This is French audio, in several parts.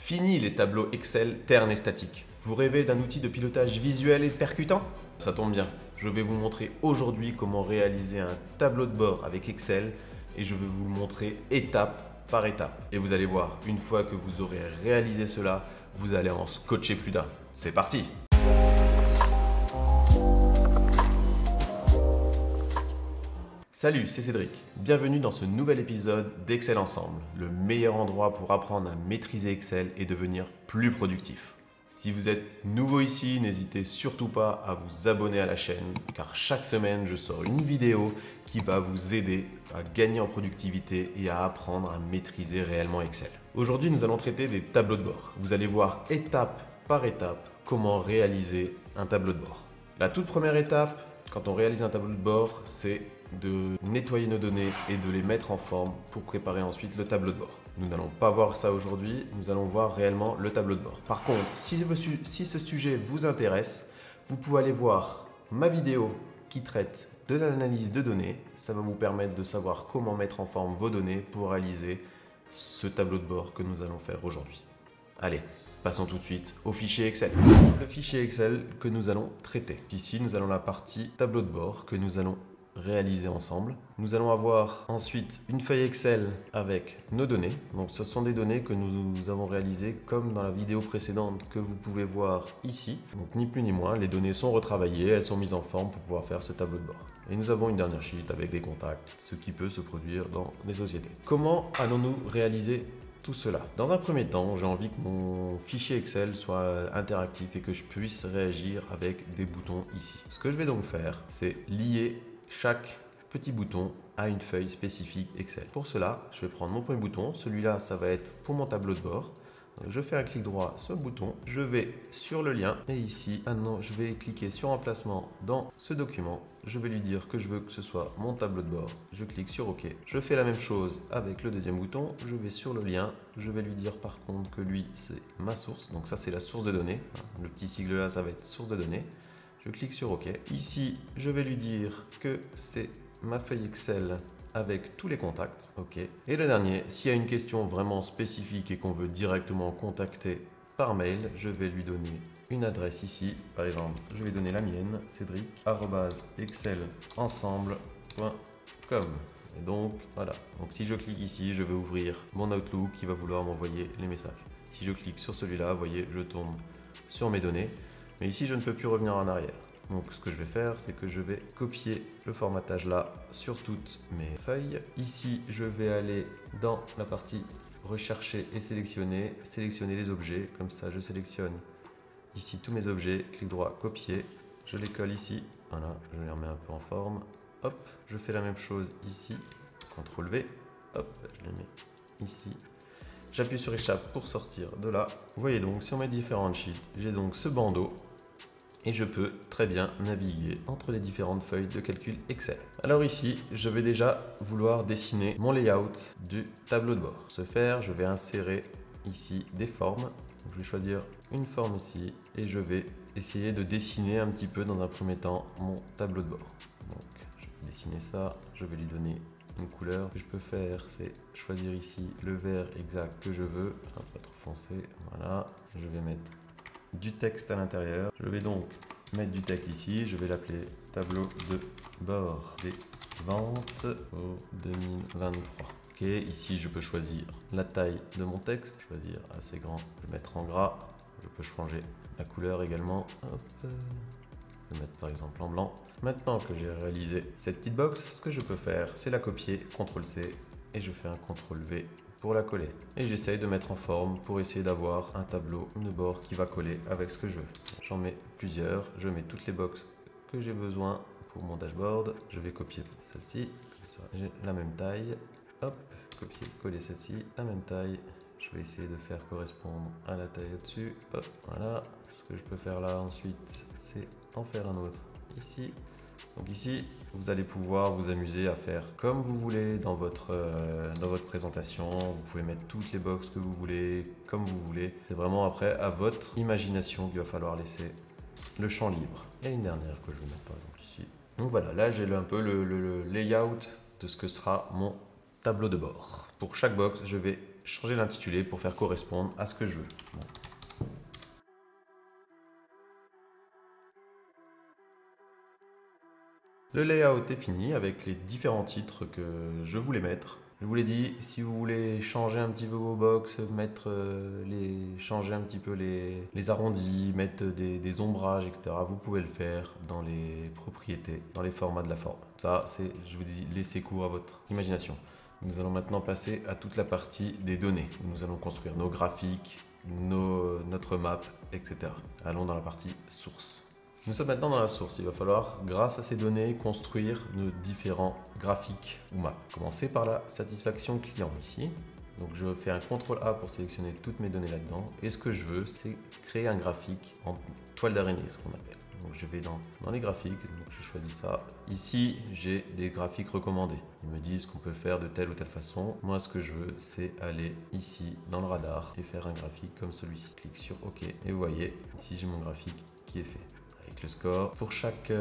Fini les tableaux Excel ternes et statiques. Vous rêvez d'un outil de pilotage visuel et percutant? Ça tombe bien, je vais vous montrer aujourd'hui comment réaliser un tableau de bord avec Excel et je vais vous le montrer étape par étape. Et vous allez voir, une fois que vous aurez réalisé cela, vous allez en scotcher plus d'un. C'est parti! Salut, c'est Cédric. Bienvenue dans ce nouvel épisode d'Excel Ensemble, le meilleur endroit pour apprendre à maîtriser Excel et devenir plus productif. Si vous êtes nouveau ici, n'hésitez surtout pas à vous abonner à la chaîne, car chaque semaine, je sors une vidéo qui va vous aider à gagner en productivité et à apprendre à maîtriser réellement Excel. Aujourd'hui, nous allons traiter des tableaux de bord. Vous allez voir étape par étape comment réaliser un tableau de bord. La toute première étape, quand on réalise un tableau de bord, c'est de nettoyer nos données et de les mettre en forme pour préparer ensuite le tableau de bord. Nous n'allons pas voir ça aujourd'hui, nous allons voir réellement le tableau de bord. Par contre, si ce sujet vous intéresse, vous pouvez aller voir ma vidéo qui traite de l'analyse de données. Ça va vous permettre de savoir comment mettre en forme vos données pour réaliser ce tableau de bord que nous allons faire aujourd'hui. Allez, passons tout de suite au fichier Excel. Le fichier Excel que nous allons traiter. Ici, nous allons la partie tableau de bord que nous allons réaliser ensemble. Nous allons avoir ensuite une feuille Excel avec nos données. Donc ce sont des données que nous avons réalisées comme dans la vidéo précédente que vous pouvez voir ici. Donc ni plus ni moins, les données sont retravaillées, elles sont mises en forme pour pouvoir faire ce tableau de bord. Et nous avons une dernière sheet avec des contacts, ce qui peut se produire dans les sociétés. Comment allons-nous réaliser tout cela? Dans un premier temps, j'ai envie que mon fichier Excel soit interactif et que je puisse réagir avec des boutons ici. Ce que je vais donc faire, c'est lier chaque petit bouton à une feuille spécifique Excel. Pour cela, je vais prendre mon premier bouton. Celui-là, ça va être pour mon tableau de bord. Je fais un clic droit sur le bouton. Je vais sur le lien. Et ici, maintenant, je vais cliquer sur emplacement dans ce document. Je vais lui dire que je veux que ce soit mon tableau de bord. Je clique sur OK. Je fais la même chose avec le deuxième bouton. Je vais sur le lien. Je vais lui dire par contre que lui, c'est ma source. Donc ça, c'est la source de données. Le petit sigle là, ça va être source de données. Je clique sur OK. Ici, je vais lui dire que c'est ma feuille Excel avec tous les contacts. OK. Et le dernier, s'il y a une question vraiment spécifique et qu'on veut directement contacter par mail, je vais lui donner une adresse ici. Par exemple, je vais donner la mienne, cédric@excelensemble.com. Et donc, voilà. Donc, si je clique ici, je vais ouvrir mon Outlook qui va vouloir m'envoyer les messages. Si je clique sur celui-là, vous voyez, je tourne sur mes données. Mais ici, je ne peux plus revenir en arrière. Donc, ce que je vais faire, c'est que je vais copier le formatage là sur toutes mes feuilles. Ici, je vais aller dans la partie rechercher et sélectionner les objets. Comme ça, je sélectionne ici tous mes objets, clic droit, copier. Je les colle ici. Voilà, je les remets un peu en forme. Hop, je fais la même chose ici. CTRL V. Hop, je les mets ici. J'appuie sur échappe pour sortir de là. Vous voyez donc sur mes différentes sheets, j'ai donc ce bandeau et je peux très bien naviguer entre les différentes feuilles de calcul Excel. Alors ici, je vais déjà vouloir dessiner mon layout du tableau de bord. Pour ce faire, je vais insérer ici des formes. Donc, je vais choisir une forme ici et je vais essayer de dessiner un petit peu dans un premier temps mon tableau de bord. Donc, je vais dessiner ça, je vais lui donner une couleur. Ce que je peux faire, c'est choisir ici le vert exact que je veux, pas trop foncé, voilà. Je vais mettre du texte à l'intérieur. Je vais donc mettre du texte ici, je vais l'appeler tableau de bord des ventes au 2023. Ok, ici je peux choisir la taille de mon texte, choisir assez grand, je vais mettre en gras, je peux changer la couleur également. Hop. Je vais mettre par exemple en blanc. Maintenant que j'ai réalisé cette petite box, ce que je peux faire, c'est la copier, CTRL-C, et je fais un CTRL-V pour la coller. Et j'essaye de mettre en forme pour essayer d'avoir un tableau de bord qui va coller avec ce que je veux. J'en mets plusieurs, je mets toutes les boxes que j'ai besoin pour mon dashboard. Je vais copier celle-ci, comme ça j'ai la même taille. Hop, copier, coller celle-ci, la même taille. Je vais essayer de faire correspondre à la taille au-dessus. Hop, voilà. Ce que je peux faire là ensuite, c'est en faire un autre ici. Donc ici, vous allez pouvoir vous amuser à faire comme vous voulez dans votre présentation. Vous pouvez mettre toutes les boxes que vous voulez, comme vous voulez. C'est vraiment après à votre imagination qu'il va falloir laisser le champ libre. Et une dernière que je vais mettre par exemple ici. Donc voilà, là j'ai un peu le layout de ce que sera mon tableau de bord. Pour chaque box, je vais changer l'intitulé pour faire correspondre à ce que je veux. Bon. Le layout est fini avec les différents titres que je voulais mettre. Je vous l'ai dit, si vous voulez changer un petit peu vos box, changer un petit peu les arrondis, mettre des ombrages, etc., vous pouvez le faire dans les propriétés, dans les formats de la forme. Ça, c'est, je vous dis, laissez cours à votre imagination. Nous allons maintenant passer à toute la partie des données, où nous allons construire nos graphiques, notre map, etc. Allons dans la partie source. Nous sommes maintenant dans la source. Il va falloir, grâce à ces données, construire nos différents graphiques ou maps. Commencer par la satisfaction client ici. Donc je fais un CTRL A pour sélectionner toutes mes données là-dedans. Et ce que je veux, c'est créer un graphique en toile d'araignée, ce qu'on appelle. Donc je vais dans les graphiques, donc je choisis ça. Ici, j'ai des graphiques recommandés. Ils me disent qu'on peut faire de telle ou telle façon. Moi, ce que je veux, c'est aller ici dans le radar et faire un graphique comme celui-ci. Clique sur OK et vous voyez, ici j'ai mon graphique qui est fait. Avec le score. Pour chaque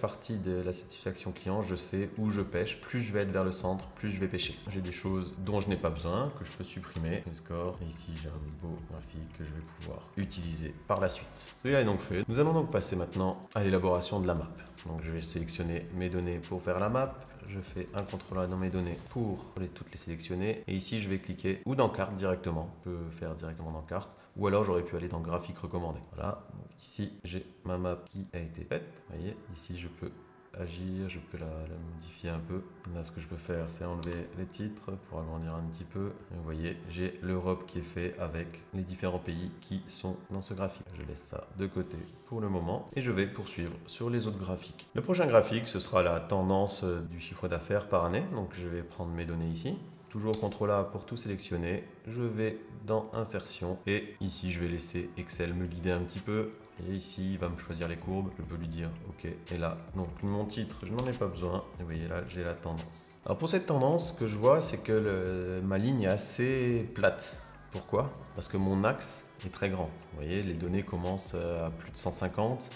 partie de la satisfaction client, je sais où je pêche. Plus je vais être vers le centre, plus je vais pêcher. J'ai des choses dont je n'ai pas besoin, que je peux supprimer. Le score. Et ici, j'ai un beau graphique que je vais pouvoir utiliser par la suite. Celui-là est donc fait. Nous allons donc passer maintenant à l'élaboration de la map. Donc je vais sélectionner mes données pour faire la map. Je fais un CTRL A dans mes données pour toutes les sélectionner. Et ici, je vais cliquer ou dans carte directement. Je peux faire directement dans carte. Ou alors j'aurais pu aller dans graphique recommandé. Voilà, donc ici j'ai ma map qui a été faite. Vous voyez, ici je peux agir, je peux la modifier un peu. Là ce que je peux faire c'est enlever les titres pour agrandir un petit peu. Et vous voyez, j'ai l'Europe qui est fait avec les différents pays qui sont dans ce graphique. Je laisse ça de côté pour le moment et je vais poursuivre sur les autres graphiques. Le prochain graphique ce sera la tendance du chiffre d'affaires par année. Donc je vais prendre mes données ici. Toujours CTRL A pour tout sélectionner. Je vais dans Insertion et ici je vais laisser Excel me guider un petit peu. Et ici il va me choisir les courbes. Je peux lui dire OK. Et là, donc mon titre, je n'en ai pas besoin. Et vous voyez là, j'ai la tendance. Alors pour cette tendance, ce que je vois, c'est que ma ligne est assez plate. Pourquoi? Parce que mon axe est très grand. Vous voyez, les données commencent à plus de 150.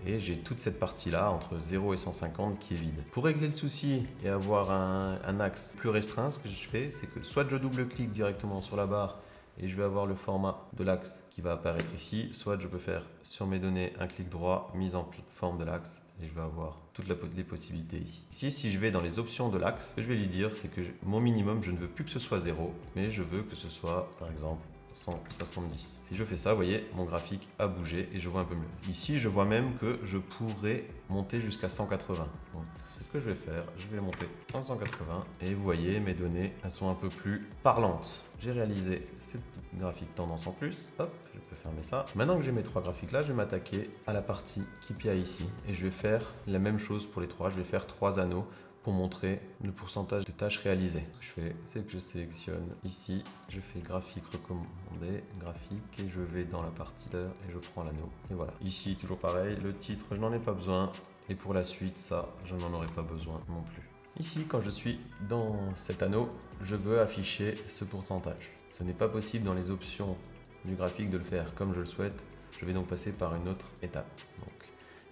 Et j'ai toute cette partie-là, entre 0 et 150, qui est vide. Pour régler le souci et avoir un axe plus restreint, ce que je fais, c'est que soit je double-clique directement sur la barre et je vais avoir le format de l'axe qui va apparaître ici, soit je peux faire sur mes données un clic droit, mise en forme de l'axe, et je vais avoir toutes les possibilités ici. Ici, si je vais dans les options de l'axe, ce que je vais lui dire, c'est que mon minimum, je ne veux plus que ce soit 0, mais je veux que ce soit, par exemple, 170. Si je fais ça, vous voyez, mon graphique a bougé et je vois un peu mieux. Ici, je vois même que je pourrais monter jusqu'à 180. Donc, c'est ce que je vais faire. Je vais monter à 180 et vous voyez, mes données, elles sont un peu plus parlantes. J'ai réalisé cette petite graphique tendance en plus. Hop, je peux fermer ça. Maintenant que j'ai mes trois graphiques là, je vais m'attaquer à la partie KPI ici et je vais faire la même chose pour les trois. Je vais faire 3 anneaux pour montrer le pourcentage de tâches réalisées. Ce que je fais, c'est que je sélectionne ici, je fais graphique recommandé, graphique, et je vais dans la partie heure et je prends l'anneau. Et voilà. Ici, toujours pareil, le titre, je n'en ai pas besoin. Et pour la suite, ça, je n'en aurai pas besoin non plus. Ici, quand je suis dans cet anneau, je veux afficher ce pourcentage. Ce n'est pas possible dans les options du graphique de le faire comme je le souhaite. Je vais donc passer par une autre étape. Donc,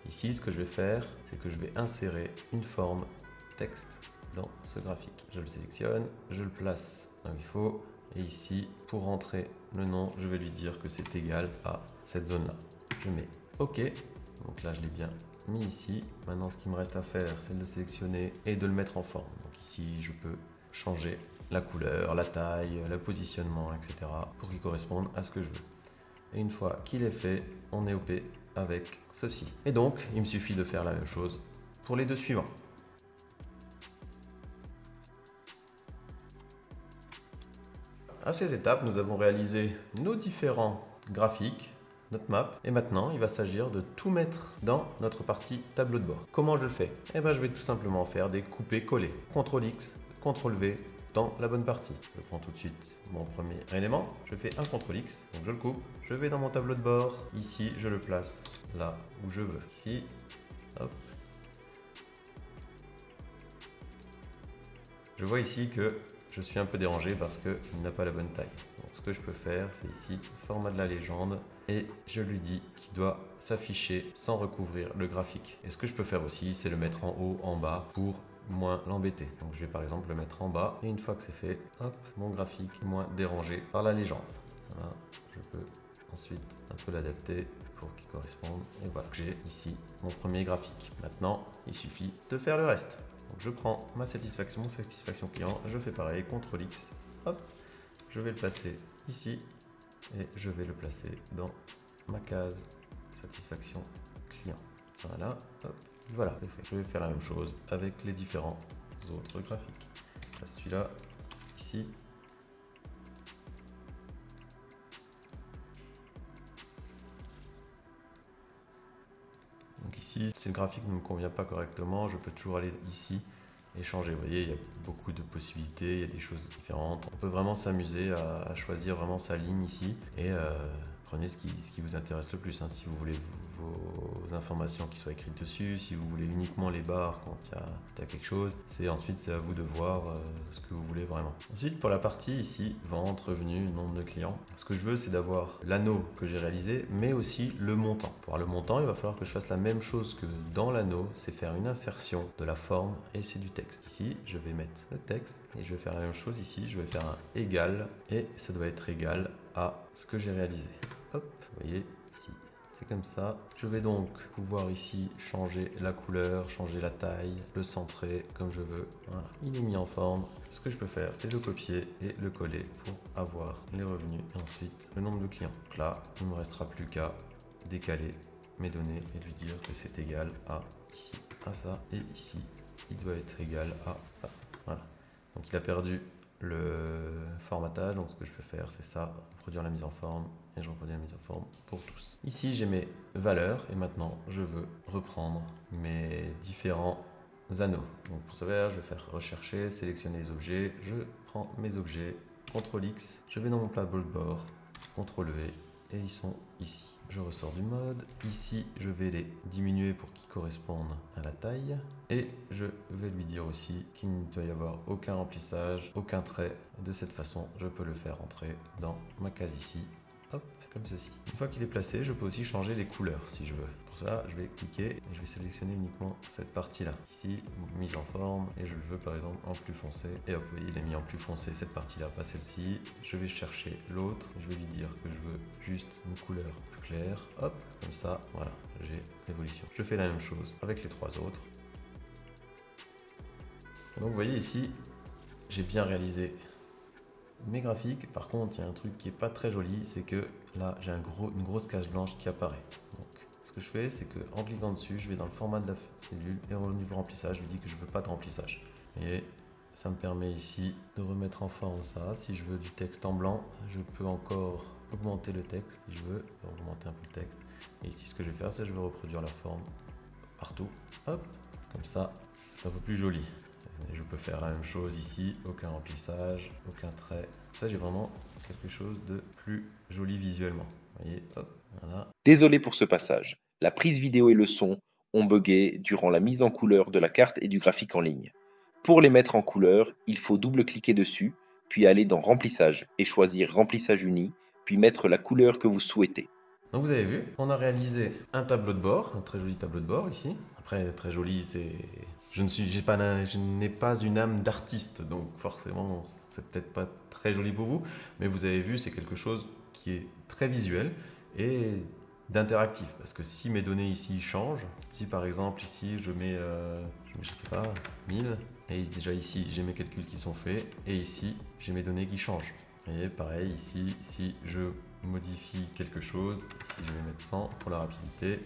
ici, ce que je vais faire, c'est que je vais insérer une forme texte dans ce graphique. Je le sélectionne, je le place là où il faut et ici pour rentrer le nom je vais lui dire que c'est égal à cette zone là. Je mets OK, donc là je l'ai bien mis ici. Maintenant ce qu'il me reste à faire c'est de le sélectionner et de le mettre en forme. Donc ici je peux changer la couleur, la taille, le positionnement, etc. pour qu'il corresponde à ce que je veux. Et une fois qu'il est fait, on est OP avec ceci. Et donc il me suffit de faire la même chose pour les deux suivants. À ces étapes, nous avons réalisé nos différents graphiques, notre map, et maintenant il va s'agir de tout mettre dans notre partie tableau de bord. Comment je le fais? Eh bien, je vais tout simplement faire des coupés-collés. CTRL X, CTRL V dans la bonne partie. Je prends tout de suite mon premier élément, je fais un CTRL X, donc je le coupe, je vais dans mon tableau de bord, ici je le place là où je veux. Ici, hop. Je vois ici que je suis un peu dérangé parce qu'il n'a pas la bonne taille. Donc ce que je peux faire, c'est ici, format de la légende, et je lui dis qu'il doit s'afficher sans recouvrir le graphique. Et ce que je peux faire aussi, c'est le mettre en haut, en bas, pour moins l'embêter. Donc je vais par exemple le mettre en bas et une fois que c'est fait, hop, mon graphique est moins dérangé par la légende. Voilà, je peux ensuite un peu l'adapter pour qu'il corresponde. Et voilà, j'ai ici mon premier graphique. Maintenant, il suffit de faire le reste. Donc je prends ma satisfaction client, je fais pareil, CTRL X, hop, je vais le placer ici et je vais le placer dans ma case satisfaction client. Voilà, hop, voilà, c'est fait. Je vais faire la même chose avec les différents autres graphiques. Là, celui-là, ici. Donc ici, si le graphique ne me convient pas correctement, je peux toujours aller ici et changer. Vous voyez, il y a beaucoup de possibilités, il y a des choses différentes. On peut vraiment s'amuser à choisir vraiment sa ligne ici et prenez ce qui vous intéresse le plus. Hein. Si vous voulez vos informations qui soient écrites dessus, si vous voulez uniquement les barres quand il y a quelque chose, ensuite c'est à vous de voir ce que vous voulez vraiment. Ensuite, pour la partie ici, vente, revenu, nombre de clients, ce que je veux, c'est d'avoir l'anneau que j'ai réalisé, mais aussi le montant. Pour le montant, il va falloir que je fasse la même chose que dans l'anneau, c'est faire une insertion de la forme et c'est du texte. Ici, je vais mettre le texte et je vais faire la même chose ici, je vais faire un égal et ça doit être égal à ce que j'ai réalisé. Hop, vous voyez ici, c'est comme ça. Je vais donc pouvoir ici changer la couleur, changer la taille, le centrer comme je veux. Voilà, il est mis en forme. Ce que je peux faire, c'est le copier et le coller pour avoir les revenus et ensuite le nombre de clients. Donc là, il ne me restera plus qu'à décaler mes données et lui dire que c'est égal à ici, à ça et ici. Il doit être égal à ça. Voilà. Donc il a perdu le formatage. Donc ce que je peux faire, c'est ça, reproduire la mise en forme et je reproduis la mise en forme pour tous. Ici, j'ai mes valeurs et maintenant, je veux reprendre mes différents anneaux. Donc pour ce faire, je vais faire rechercher, sélectionner les objets. Je prends mes objets, CTRL X, je vais dans mon tableau de bord, CTRL V et ils sont ici. Je ressors du mode. Ici, je vais les diminuer pour qu'ils correspondent à la taille. Et je vais lui dire aussi qu'il ne doit y avoir aucun remplissage, aucun trait. De cette façon, je peux le faire entrer dans ma case ici. Hop, comme ceci. Une fois qu'il est placé, je peux aussi changer les couleurs si je veux. Pour cela, je vais cliquer et je vais sélectionner uniquement cette partie-là. Ici, mise en forme et je le veux par exemple en plus foncé. Et hop, vous voyez, il est mis en plus foncé cette partie-là, pas celle-ci. Je vais chercher l'autre. Je vais lui dire que je veux juste une couleur plus claire. Hop, comme ça, voilà, j'ai l'évolution. Je fais la même chose avec les trois autres. Et donc vous voyez ici, j'ai bien réalisé mes graphiques. Par contre, il y a un truc qui est pas très joli, c'est que là, j'ai une grosse case blanche qui apparaît. Donc, ce que je fais, c'est que en cliquant dessus, je vais dans le format de la cellule et au niveau remplissage, je lui dis que je veux pas de remplissage. Et ça me permet ici de remettre en forme ça. Si je veux du texte en blanc, je peux encore augmenter le texte. Si je veux augmenter un peu le texte. Et ici, ce que je vais faire, c'est que je vais reproduire la forme partout. Hop, comme ça, c'est un peu plus joli. Et je peux faire la même chose ici, aucun remplissage, aucun trait. Ça, j'ai vraiment quelque chose de plus joli visuellement. Vous voyez, hop, voilà. Désolé pour ce passage. La prise vidéo et le son ont bugué durant la mise en couleur de la carte et du graphique en ligne. Pour les mettre en couleur, il faut double-cliquer dessus, puis aller dans Remplissage et choisir Remplissage uni, puis mettre la couleur que vous souhaitez. Donc vous avez vu, on a réalisé un tableau de bord, un très joli tableau de bord ici. Après, très joli, c'est... Je n'ai pas une âme d'artiste, donc forcément, c'est peut-être pas très joli pour vous, mais vous avez vu, c'est quelque chose qui est très visuel et d'interactif. Parce que si mes données ici changent, si par exemple ici je mets, je sais pas, 1000, et déjà ici j'ai mes calculs qui sont faits, et ici j'ai mes données qui changent. Et pareil, ici, si je modifie quelque chose, si je vais mettre 100 pour la rapidité,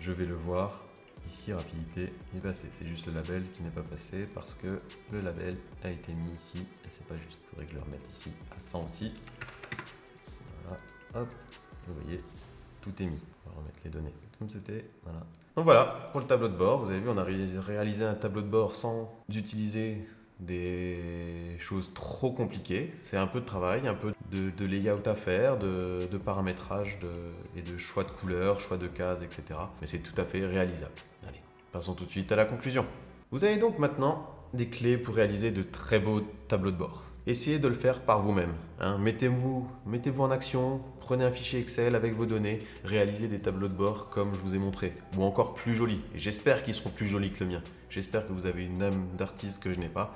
je vais le voir. Ici, rapidité est passé. C'est juste le label qui n'est pas passé parce que le label a été mis ici et c'est pas juste. Il faudrait que je le remette ici à 100 aussi. Voilà, hop. Vous voyez, tout est mis. On va remettre les données comme c'était. Voilà. Donc voilà, pour le tableau de bord, vous avez vu, on a réalisé un tableau de bord sans utiliser des choses trop compliquées. C'est un peu de travail, un peu de layout à faire, de paramétrage et de choix de couleurs, choix de cases, etc. Mais c'est tout à fait réalisable. Allez, passons tout de suite à la conclusion. Vous avez donc maintenant des clés pour réaliser de très beaux tableaux de bord. essayez de le faire par vous-même. Hein. Mettez-vous en action, prenez un fichier Excel avec vos données, réalisez des tableaux de bord comme je vous ai montré, ou encore plus jolis. Et j'espère qu'ils seront plus jolis que le mien. J'espère que vous avez une âme d'artiste que je n'ai pas.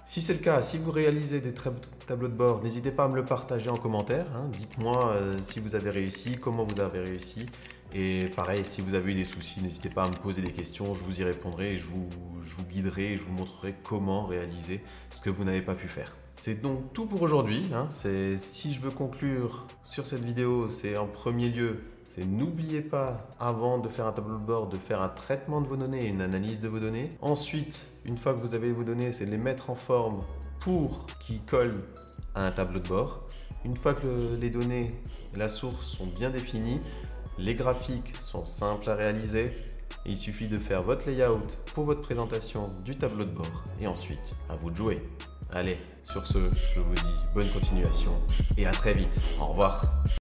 Si c'est le cas, si vous réalisez des tableaux de bord, n'hésitez pas à me le partager en commentaire. Hein. Dites-moi si vous avez réussi, comment vous avez réussi. Et pareil, si vous avez eu des soucis, n'hésitez pas à me poser des questions, je vous y répondrai et je vous guiderai et je vous montrerai comment réaliser ce que vous n'avez pas pu faire. C'est donc tout pour aujourd'hui. Hein. Si je veux conclure sur cette vidéo, c'est en premier lieu, c'est n'oubliez pas, avant de faire un tableau de bord, de faire un traitement de vos données et une analyse de vos données. Ensuite, une fois que vous avez vos données, c'est de les mettre en forme pour qu'ils collent à un tableau de bord. Une fois que les données et la source sont bien définies, les graphiques sont simples à réaliser. Et il suffit de faire votre layout pour votre présentation du tableau de bord. Et ensuite, à vous de jouer. Allez, sur ce, je vous dis bonne continuation et à très vite. Au revoir.